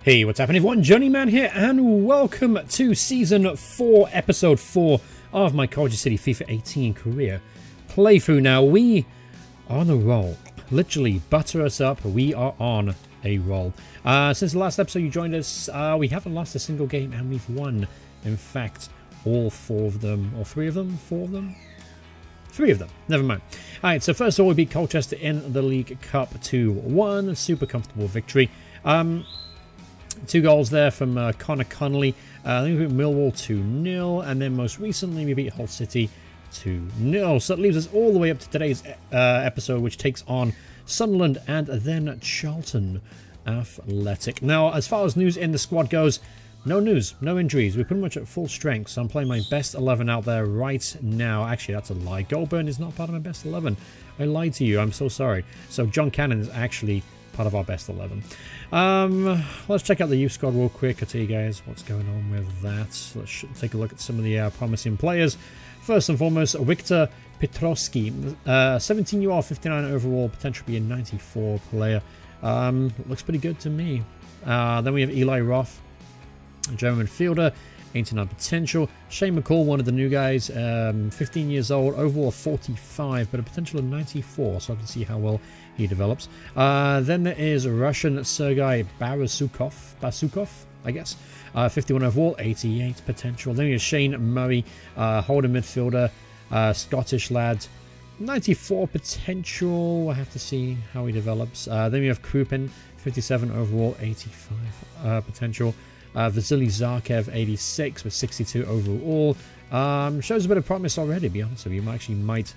Hey, what's happening everyone? Journeyman here, and welcome to Season 4, Episode 4 of my Coventry City FIFA 18 career playthrough. Now, we are on a roll. Literally, butter us up, we are on a roll. Since the last episode you joined us, we haven't lost a single game, and we've won, in fact, all 4 of them, or 3 of them, 4 of them? 3 of them, never mind. Alright, so first of all, we beat Colchester in the League Cup 2-1, super comfortable victory. 2 goals there from Connor Connolly. Then we beat Millwall 2-0, and then most recently we beat Hull City 2-0. So that leaves us all the way up to today's episode, which takes on Sunderland and then Charlton Athletic. Now, as far as news in the squad goes, no news, no injuries. We're pretty much at full strength, so I'm playing my best 11 out there right now. Actually, that's a lie. Goldburn is not part of my best 11. I lied to you. I'm so sorry. So John Cannon is actually part of our best 11. Let's check out the youth squad real quick. I'll tell you guys what's going on with that. Let's take a look at some of the promising players. First and foremost, Victor Petrowski, 17-year-old, 59 overall, potentially be a 94 player. Looks pretty good to me. Then we have Eli Roth, a German midfielder, 89 potential. Shane McCall, one of the new guys, 15 years old, overall 45, but a potential of 94, so I can see how well he develops. Then there is Russian Sergei Basukov, I guess. 51 overall, 88 potential. Then we have Shane Murray, holding midfielder, Scottish lad, 94 potential. We'll have to see how he develops. Then we have Krupin, 57 overall, 85 potential. Vasily Zarkev, 86 with 62 overall. Shows a bit of promise already, to be honest with you. Actually might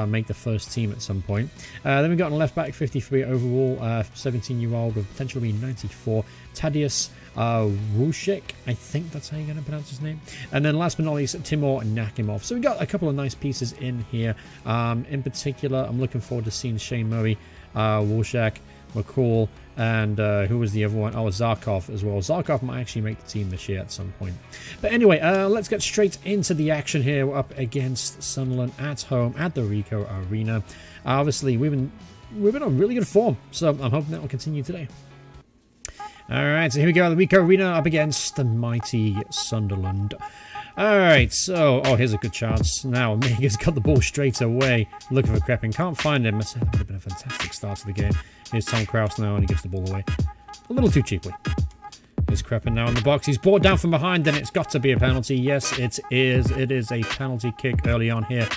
make the first team at some point. Then we got on left back, 53 overall, 17-year-old with potential to be 94. Tadeusz Wushik, I think that's how you're going to pronounce his name. And then last but not least, Timur Nakimov. So we got a couple of nice pieces in here. In particular, I'm looking forward to seeing Shane Murray, Wushak, McCall, and who was the other one? Oh, Zarkov as well. Zarkov might actually make the team this year at some point. But anyway, let's get straight into the action here. We're up against Sunderland at home at the Rico Arena. Obviously, we've been on really good form, so I'm hoping that will continue today. Alright, so here we go. The Rico Arena up against the mighty Sunderland. Alright, so, here's a good chance. Now, Mega's got the ball straight away. Looking for Crepin. Can't find him. That would have been a fantastic start to the game. Here's Tom Krause now, and he gives the ball away. A little too cheaply. Here's Crepin now in the box. He's brought down from behind, and it's got to be a penalty. Yes, it is. It is a penalty kick early on here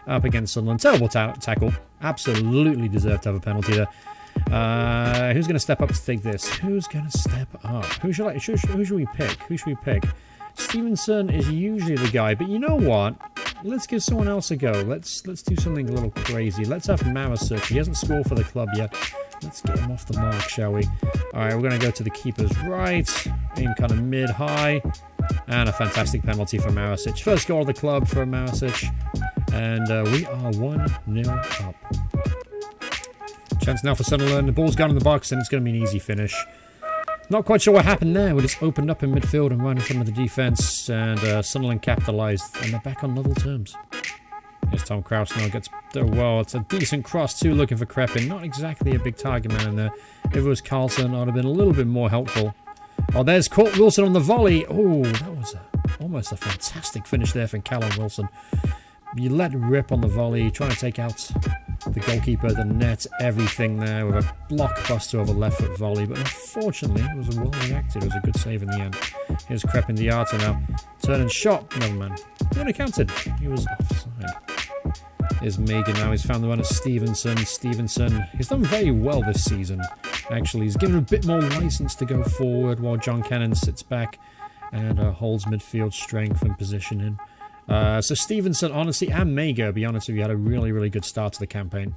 up against Sunderland. Terrible tackle. Absolutely deserved to have a penalty there. Who's going to step up to take this? Who's going to step up? Who should we pick? Who should we pick? Stevenson is usually the guy, but you know what? Let's give someone else a go. Let's do something a little crazy. Let's have Marasic. He hasn't scored for the club yet. Let's get him off the mark, shall we? Alright, we're going to go to the keeper's right. Aim kind of mid-high. And a fantastic penalty for Marasic. First goal of the club for Marasic. And we are 1-0 up. Chance now for Sunderland. The ball's gone in the box, and it's going to be an easy finish. Not quite sure what happened there. We just opened up in midfield and right in front of the defence, and Sunderland capitalised, and they're back on level terms. Here's Tom Krause now. Gets well. It's a decent cross too. Looking for Crepin. Not exactly a big target man in there. If it was Carlton, I would have been a little bit more helpful. Oh, there's Court Wilson on the volley. Oh, that was almost a fantastic finish there from Callum Wilson. You let rip on the volley, trying to take out the goalkeeper, the net, everything there with a blockbuster of a left foot volley. But unfortunately, it was well reacted. It was a good save in the end. Here's Crepin Diata now. Turn and shot. Never mind. He only counted. He was offside. Here's Megan now. He's found the runner Stevenson. He's done very well this season. Actually, he's given a bit more license to go forward while John Cannon sits back and holds midfield strength and positioning. So Stevenson, honestly, and Mega, be honest with you, had a really, really good start to the campaign.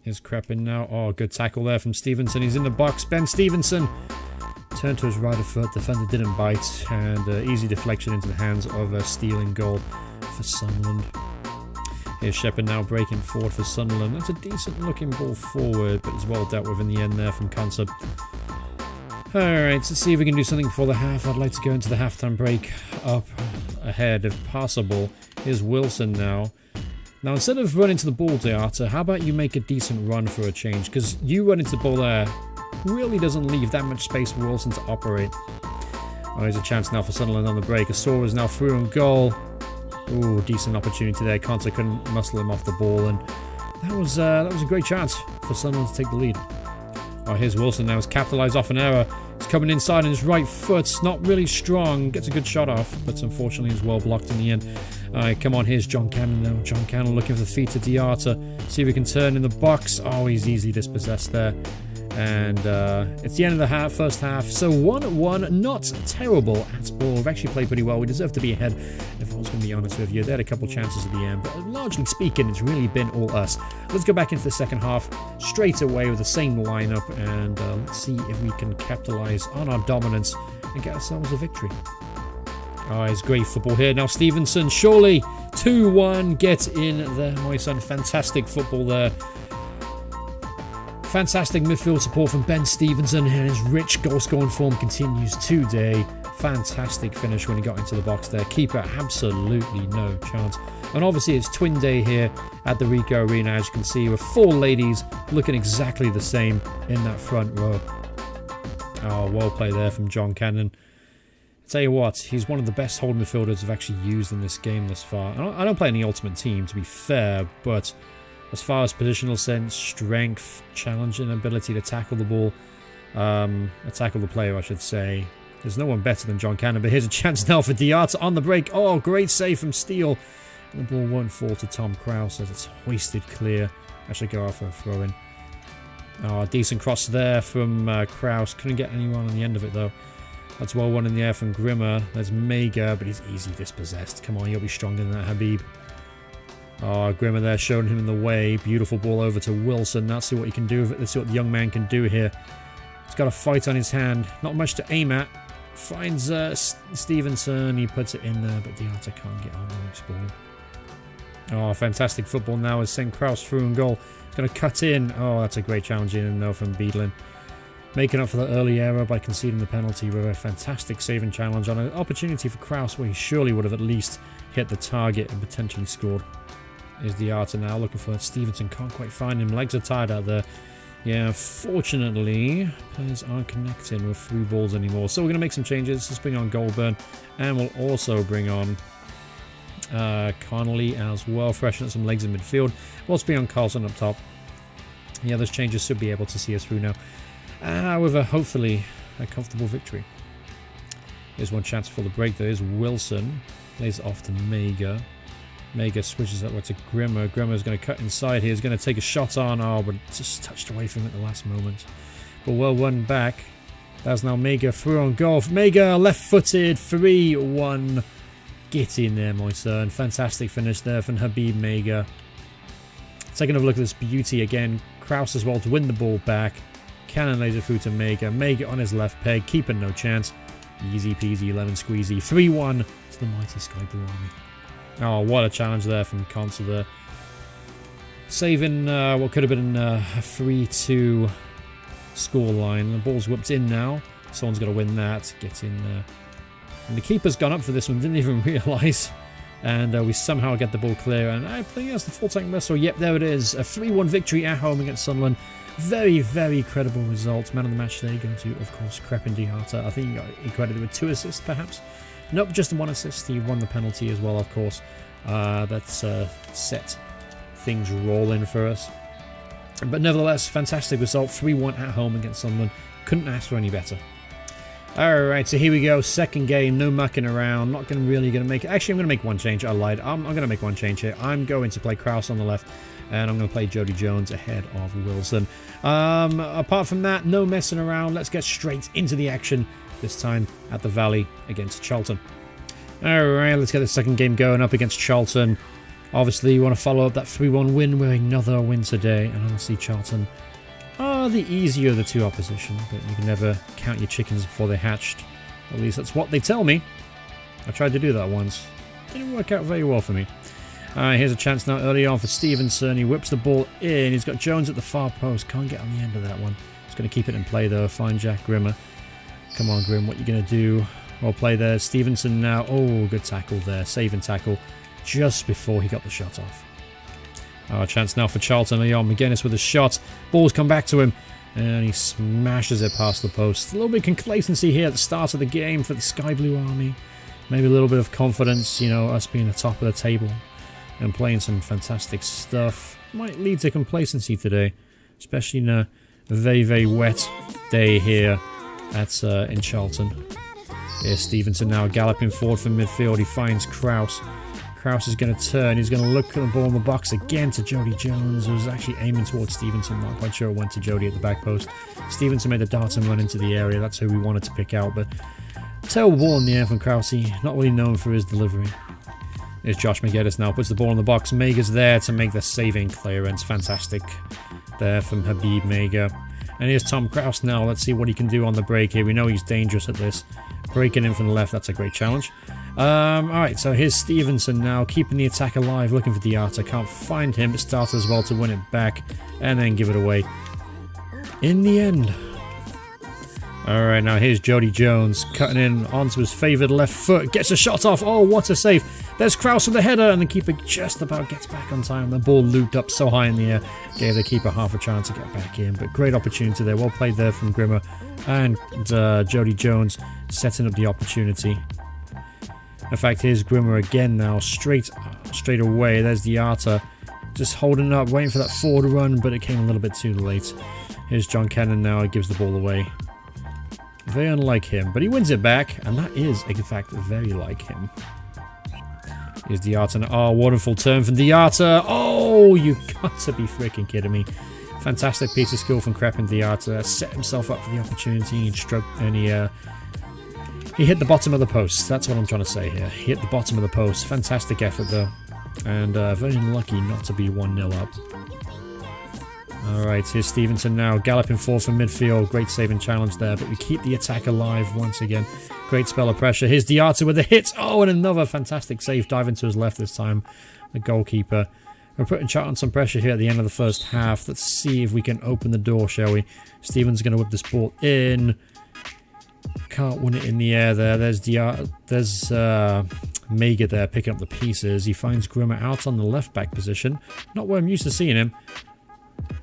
Here's Crepin now. Oh, good tackle there from Stevenson. He's in the box. Ben Stevenson turned to his right foot. Defender didn't bite. And easy deflection into the hands of a stealing goal for Sunderland. Here's Shepard now breaking forward for Sunderland. That's a decent looking ball forward, but it's well dealt with in the end there from Concept. Alright, let's see if we can do something before the half. I'd like to go into the halftime break up ahead if possible. Here's Wilson now. Now, instead of running to the ball, Diata, how about you make a decent run for a change? Because you run into the ball there really doesn't leave that much space for Wilson to operate. Oh, there's a chance now for Sunderland on the break. Asora is now through on goal. Ooh, decent opportunity there. Conte couldn't muscle him off the ball, and that was a great chance for Sunderland to take the lead. Oh, here's Wilson now. He's capitalised off an error. He's coming inside on his right foot. Not really strong. Gets a good shot off, but unfortunately he's well blocked in the end. Alright, come on. Here's John Cannon now. John Cannon looking for the feet to Diarta. See if he can turn in the box. Oh, he's easily dispossessed there. And it's the end of the first half. So 1-1, not terrible at all. We've actually played pretty well. We deserve to be ahead, if I was going to be honest with you. They had a couple chances at the end, but largely speaking, it's really been all us. Let's go back into the second half straight away with the same lineup, and let's see if we can capitalise on our dominance and get ourselves a victory. Oh, it's great football here. Now Stevenson, surely 2-1, get in there, my son. Fantastic football there. Fantastic midfield support from Ben Stevenson, and his rich goal-scoring form continues today. Fantastic finish when he got into the box there. Keeper, absolutely no chance. And obviously it's twin day here at the Ricoh Arena, as you can see, with 4 ladies looking exactly the same in that front row. Oh, well played there from John Cannon. I tell you what, he's one of the best holding midfielders I've actually used in this game thus far. I don't play in the ultimate team, to be fair, but as far as positional sense, strength, challenge, and ability to tackle the ball, tackle the player, I should say, there's no one better than John Cannon. But here's a chance now for Diarta on the break. Oh, great save from Steele. And the ball won't fall to Tom Krause as it's hoisted clear. I should go out for a throw-in. Oh, decent cross there from Krause. Couldn't get anyone on the end of it, though. That's well won in the air from Grimmer. There's Mega, but he's easily dispossessed. Come on, you'll be stronger than that, Habib. Oh, Grimmer there showing him in the way. Beautiful ball over to Wilson. Let's see what he can do with it. Let's see what the young man can do here. He's got a fight on his hand. Not much to aim at. Finds Stevenson. He puts it in there, but Diarta can't get on the next ball. Oh, fantastic football now as sent Krause through and goal. He's going to cut in. Oh, that's a great challenge in though from Beedlin. Making up for the early error by conceding the penalty with a fantastic saving challenge on an opportunity for Krause where he surely would have at least hit the target and potentially scored. Here's Diarta now looking for Stevenson. Can't quite find him. Legs are tied out there. Yeah, fortunately, players aren't connecting with through balls anymore. So we're going to make some changes. Let's bring on Goldburn. And we'll also bring on Connolly as well. Freshen up some legs in midfield. We'll also bring on Carlson up top. Yeah, those changes should be able to see us through now. With hopefully a comfortable victory. Here's one chance for the break. There is Wilson. Lays it off to Mega. Mega switches that way to Grimmer. Grimmer's going to cut inside here. He's going to take a shot on. Oh, but just touched away from it at the last moment. But well won back. That's now Mega through on goal. Mega left-footed. 3-1. Get in there, my son. Fantastic finish there from Habib Mega. Taking a look at this beauty again. Krause as well to win the ball back. Cannon lays it through to Mega. Mega on his left peg. Keeping no chance. Easy peasy, lemon squeezy. 3-1 to the mighty Sky Blue Army. Oh, what a challenge there from Consul there. Saving what could have been a 3-2 scoreline. The ball's whipped in now. Someone's got to win that. Get in there. And the keeper's gone up for this one. Didn't even realise. And we somehow get the ball clear. And I think that's the full tank missile. Yep, there it is. A 3-1 victory at home against Sunderland. Very, very credible result. Man of the match there going to, of course, Crepin Diarta. I think he credited with 2 assists, perhaps. Nope, just 1 assist. He won the penalty as well, of course. That's set things rolling for us. But nevertheless, fantastic result. 3-1 at home against Sunderland. Couldn't ask for any better. Alright, so here we go. Second game. No mucking around. Not really going to make it. Actually, I'm going to make one change. I lied. I'm going to make one change here. I'm going to play Krause on the left. And I'm going to play Jody Jones ahead of Wilson. Apart from that, no messing around. Let's get straight into the action. This time at the Valley against Charlton. Alright, let's get the second game going up against Charlton. Obviously, you want to follow up that 3-1 win with another win today. And honestly, Charlton are the easier of the 2 opposition. But you can never count your chickens before they're hatched. At least that's what they tell me. I tried to do that once. Didn't work out very well for me. Here's a chance now early on for Stevenson. He whips the ball in. He's got Jones at the far post. Can't get on the end of that one. He's going to keep it in play though. Find Jack Grimmer. Come on, Grim. What are you going to do? Well play there. Stevenson now. Oh, good tackle there. Saving tackle just before he got the shot off. Chance now for Charlton. Leon McGuinness with a shot. Ball's come back to him. And he smashes it past the post. A little bit of complacency here at the start of the game for the Sky Blue Army. Maybe a little bit of confidence, you know, us being the top of the table and playing some fantastic stuff. Might lead to complacency today, especially in a very, very wet day here at in Charlton. Here's Stevenson now galloping forward from midfield. He finds Kraus. Kraus is going to turn. He's going to look at the ball in the box again to Jody Jones, who was actually aiming towards Stevenson. Not quite sure it went to Jody at the back post. Stevenson made a dart and run into the area. That's who we wanted to pick out, but terrible ball in the air from Krause. Not really known for his delivery. Here's Josh McGettis now. Puts the ball in the box. Mega's there to make the saving clearance. Fantastic there from Habib Mega. And here's Tom Kraus now. Let's see what he can do on the break here. We know he's dangerous at this. Breaking in from the left, that's a great challenge. Alright, so here's Stevenson now, keeping the attack alive, looking for Diata. Can't find him, but starts as well to win it back, and then give it away in the end. Alright, now here's Jody Jones, cutting in onto his favoured left foot, gets a shot off. Oh, what a save. There's Kraus with the header, and the keeper just about gets back on time. The ball looped up so high in the air, gave the keeper half a chance to get back in, but great opportunity there. Well played there from Grimmer, and Jody Jones setting up the opportunity. In fact, here's Grimmer again now, straight away. There's Diata, just holding up, waiting for that forward run, but it came a little bit too late. Here's John Cannon now, he gives the ball away. Very unlike him, but he wins it back, and that is, in fact, very like him. Here's Diata. Oh, wonderful turn from Diata. Oh, you got to be freaking kidding me. Fantastic piece of skill from Crepin Diata. Set himself up for the opportunity and he hit the bottom of the post. That's what I'm trying to say here. He hit the bottom of the post. Fantastic effort, though. And very unlucky not to be 1-0 up. Alright, here's Stevenson now, galloping forward from midfield. Great saving challenge there, but we keep the attack alive once again. Great spell of pressure. Here's Diata with the hit. Oh, and another fantastic save, diving to his left this time. The goalkeeper. We're putting Charlton some pressure here at the end of the first half. Let's see if we can open the door, shall we? Stevens going to whip this ball in. Can't win it in the air there. There's Mega there picking up the pieces. He finds Grimmer out on the left back position. Not where I'm used to seeing him.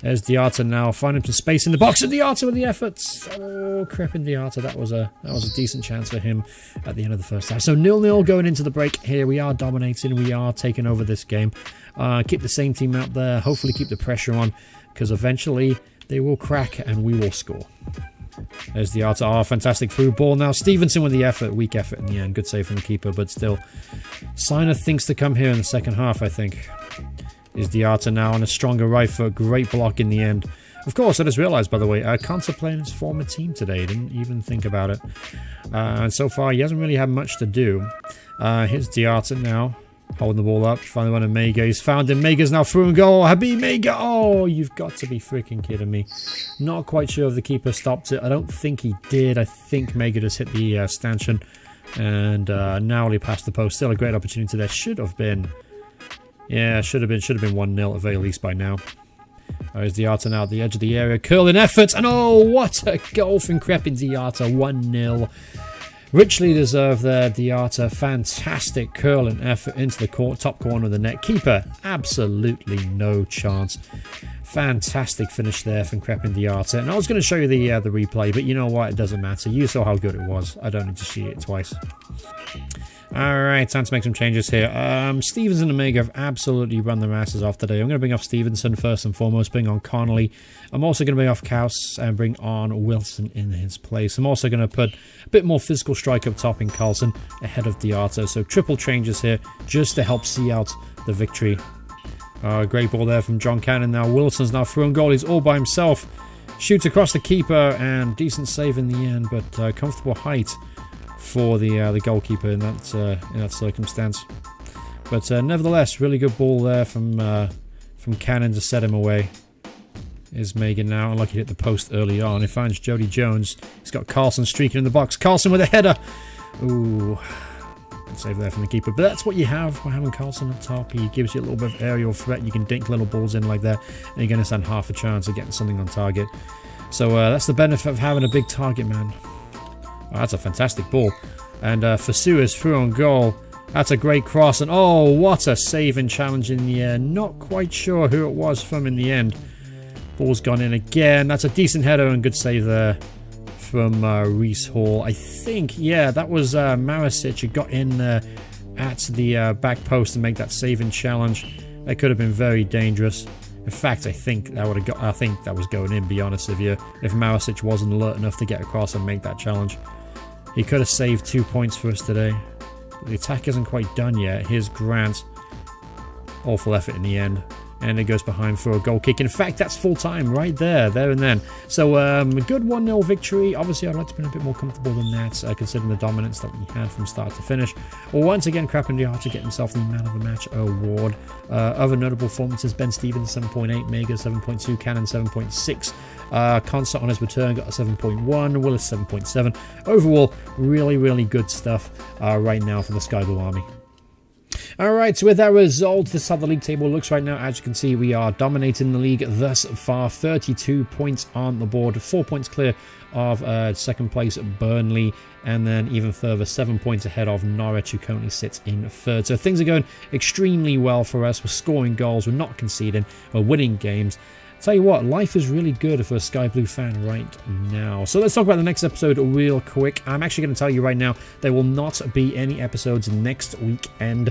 There's Diata now, finding some space in the box, and Diata with the efforts. Oh, Crepin Diata, that was a decent chance for him at the end of the first half. So 0-0 going into the break here. We are dominating, we are taking over this game. Keep the same team out there, hopefully keep the pressure on, because eventually they will crack and we will score. There's Diata. Oh, fantastic through ball now. Stevenson with the effort, weak effort in the end. Good save from the keeper, but still, sign of things to come here in the second half, I think. Is Diata now on a stronger right foot. Great block in the end. Of course, I just realised, by the way, Conte playing his former team today. Didn't even think about it. And so far, he hasn't really had much to do. Here's Diata now, holding the ball up. Finally one of Mega. He's found him. Mega's now through and goal. Habib Mega. Oh, you've got to be freaking kidding me. Not quite sure if the keeper stopped it. I don't think he did. I think Mega just hit the stanchion. And narrowly past the post. Still a great opportunity there. Should have been... Yeah, should have been 1-0 at the very least by now. There's Diata now at the edge of the area. Curling effort. And oh, what a goal from Crepin Diata. 1-0. Richly deserved there, Diata. Fantastic curling effort into the top corner of the net. Keeper, absolutely no chance. Fantastic finish there from Crepin Diata. And I was going to show you the replay, but you know what? It doesn't matter. You saw how good it was. I don't need to see it twice. Alright, time to make some changes here. Stevenson and Mega have absolutely run their asses off today. I'm going to bring off Stevenson first and foremost, bring on Connolly. I'm also going to bring off Kaus and bring on Wilson in his place. I'm also going to put a bit more physical strike up top in Carlson ahead of Diata. So triple changes here just to help see out the victory. Great ball there from John Cannon. Now Wilson's now through on goal. He's all by himself. Shoots across the keeper and decent save in the end, but comfortable height for the goalkeeper in that circumstance. But nevertheless, really good ball there from Cannon to set him away. Is Megan now, unlucky to hit the post early on. He finds Jody Jones. He's got Carlson streaking in the box. Carlson with a header. Ooh, good save there from the keeper. But that's what you have by having Carlson up top. He gives you a little bit of aerial threat. You can dink little balls in like that, and you're going to stand half a chance of getting something on target. So that's the benefit of having a big target man. Oh, that's a fantastic ball. And Fasu is through on goal. That's a great cross. And oh, what a save and challenge in the air. Not quite sure who it was from in the end. Ball's gone in again. That's a decent header and good save there from Reece Hall. I think, yeah, that was Marasic who got in there at the back post to make that save and challenge. That could have been very dangerous. In fact, I think that was going in, be honest with you, if Marasic wasn't alert enough to get across and make that challenge. He could have saved 2 points for us today. The attack isn't quite done yet. Here's Grant. Awful effort in the end. And it goes behind for a goal kick. In fact, that's full time right there and then. So, a good 1-0 victory. Obviously, I'd like to be a bit more comfortable than that, considering the dominance that we had from start to finish. Well, once again, Krappendiar to get himself the Man of the Match award. Other notable performances, Ben Stevens, 7.8, Mega, 7.2, Cannon, 7.6. Concert on his return got a 7.1, Willis, 7.7. Overall, really, really good stuff right now for the Sky Blue Army. Alright, so with that result, this is how the league table looks right now. As you can see, we are dominating the league thus far. 32 points on the board, 4 points clear of second place Burnley, and then even further 7 points ahead of Norwich, who currently sits in third. So things are going extremely well for us. We're scoring goals, we're not conceding, we're winning games. Tell you what, life is really good for a Sky Blue fan right now. So let's talk about the next episode real quick. I'm actually going to tell you right now, there will not be any episodes next weekend.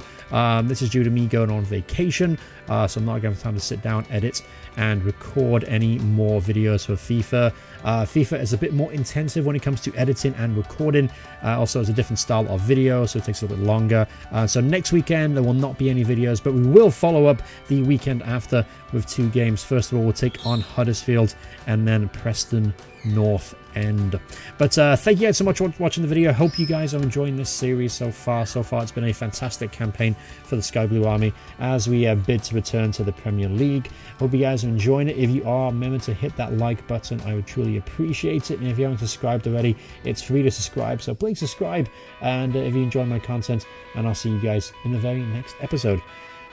This is due to me going on vacation, so I'm not going to have time to sit down, edit, and record any more videos for FIFA. FIFA is a bit more intensive when it comes to editing and recording. Also, it's a different style of video, so it takes a little bit longer. So next weekend, there will not be any videos, but we will follow up the weekend after with 2 games. First of all, we'll take on Huddersfield and then Preston North End. But thank you guys so much for watching the video. Hope you guys are enjoying this series so far. It's been a fantastic campaign for the Sky Blue Army as we bid to return to the Premier League. Hope you guys are enjoying it. If you are, remember to hit that like button. I would truly appreciate it. And if you haven't subscribed already, it's free to subscribe, so please subscribe. And if you enjoy my content, and I'll see you guys in the very next episode.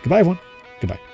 Goodbye, everyone. Goodbye.